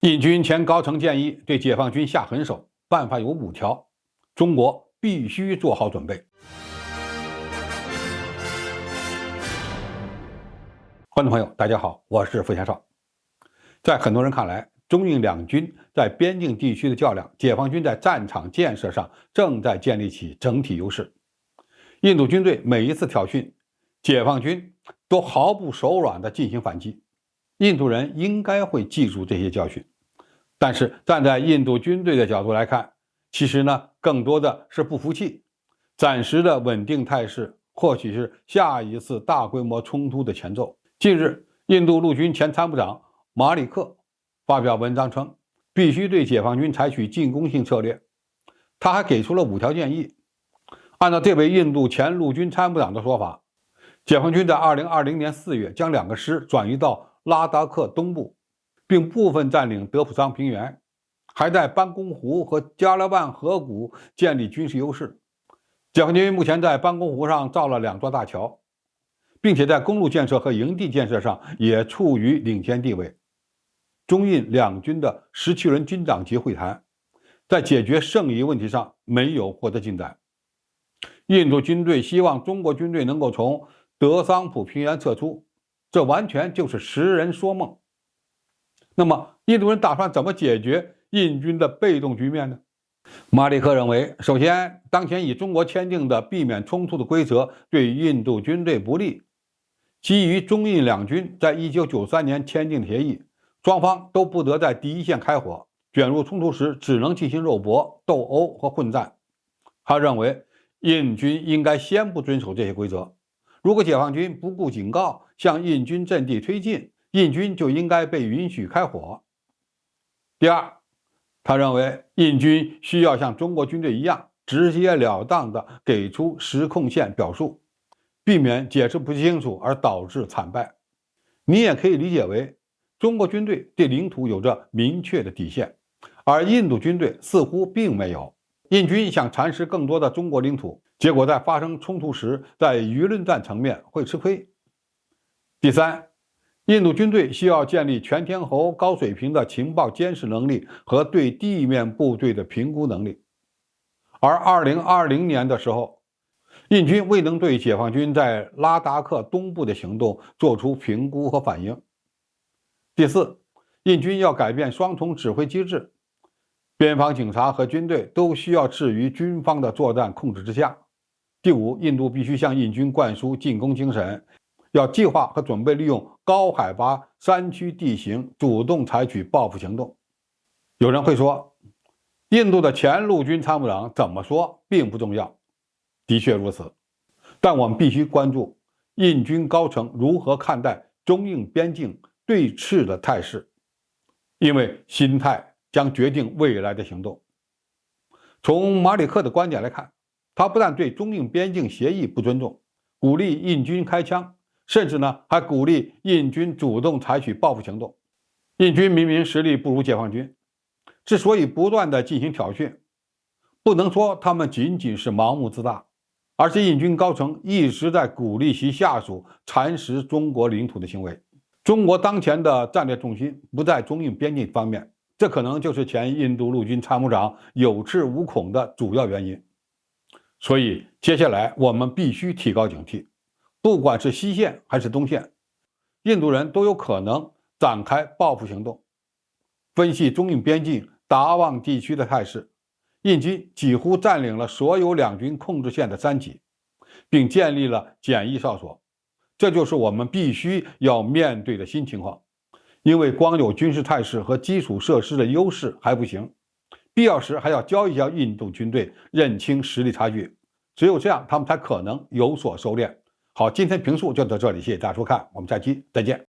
印军前高层建议对解放军下狠手，办法有5条，中国必须做好准备。观众朋友，大家好，我是付先少。在很多人看来，中印两军在边境地区的较量，解放军在战场建设上正在建立起整体优势。印度军队每一次挑衅，解放军都毫不手软地进行反击。印度人应该会记住这些教训。但是站在印度军队的角度来看，其实呢，更多的是不服气，暂时的稳定态势，或许是下一次大规模冲突的前奏。近日，印度陆军前参谋长马里克发表文章称，必须对解放军采取进攻性策略。他还给出了5条建议。按照这位印度前陆军参谋长的说法，解放军在2020年4月将2个师转移到拉达克东部，并部分占领德普桑平原，还在班公湖和加勒万河谷建立军事优势。解放军目前在班公湖上造了2座大桥，并且在公路建设和营地建设上也处于领先地位。中印两军的17轮军长级会谈，在解决剩余问题上没有获得进展。印度军队希望中国军队能够从德桑普平原撤出，这完全就是痴人说梦。那么，印度人打算怎么解决印军的被动局面呢？马里克认为，首先，当前与中国签订的避免冲突的规则对印度军队不利。基于中印两军在1993年签订的协议，双方都不得在第一线开火，卷入冲突时只能进行肉搏、斗殴和混战。他认为，印军应该先不遵守这些规则。如果解放军不顾警告向印军阵地推进，印军就应该被允许开火。第二，他认为印军需要像中国军队一样，直截了当地给出实控线表述，避免解释不清楚而导致惨败。你也可以理解为，中国军队对领土有着明确的底线，而印度军队似乎并没有。印军想蚕食更多的中国领土，结果在发生冲突时，在舆论战层面会吃亏。第三，印度军队需要建立全天候高水平的情报监视能力和对地面部队的评估能力。而2020年的时候，印军未能对解放军在拉达克东部的行动做出评估和反应。第四，印军要改变双重指挥机制，边防警察和军队都需要置于军方的作战控制之下。第五，印度必须向印军灌输进攻精神，要计划和准备利用高海拔山区地形，主动采取报复行动。有人会说，印度的前陆军参谋长怎么说并不重要，的确如此，但我们必须关注印军高层如何看待中印边境对峙的态势，因为心态将决定未来的行动。从马里克的观点来看，他不但对中印边境协议不尊重，鼓励印军开枪，甚至还鼓励印军主动采取报复行动。印军明明实力不如解放军，之所以不断地进行挑衅，不能说他们仅仅是盲目自大，而是印军高层一直在鼓励其下属蚕食中国领土的行为。中国当前的战略重心不在中印边境方面，这可能就是前印度陆军参谋长有恃无恐的主要原因。所以接下来我们必须提高警惕，不管是西线还是东线，印度人都有可能展开报复行动。分析中印边境达旺地区的态势，印军几乎占领了所有两军控制线的3级，并建立了简易哨所。这就是我们必须要面对的新情况。因为光有军事态势和基础设施的优势还不行，必要时还要教一教印度军队认清实力差距，只有这样他们才可能有所收敛。好，今天评述就到这里，谢谢大家收看，我们下期再见。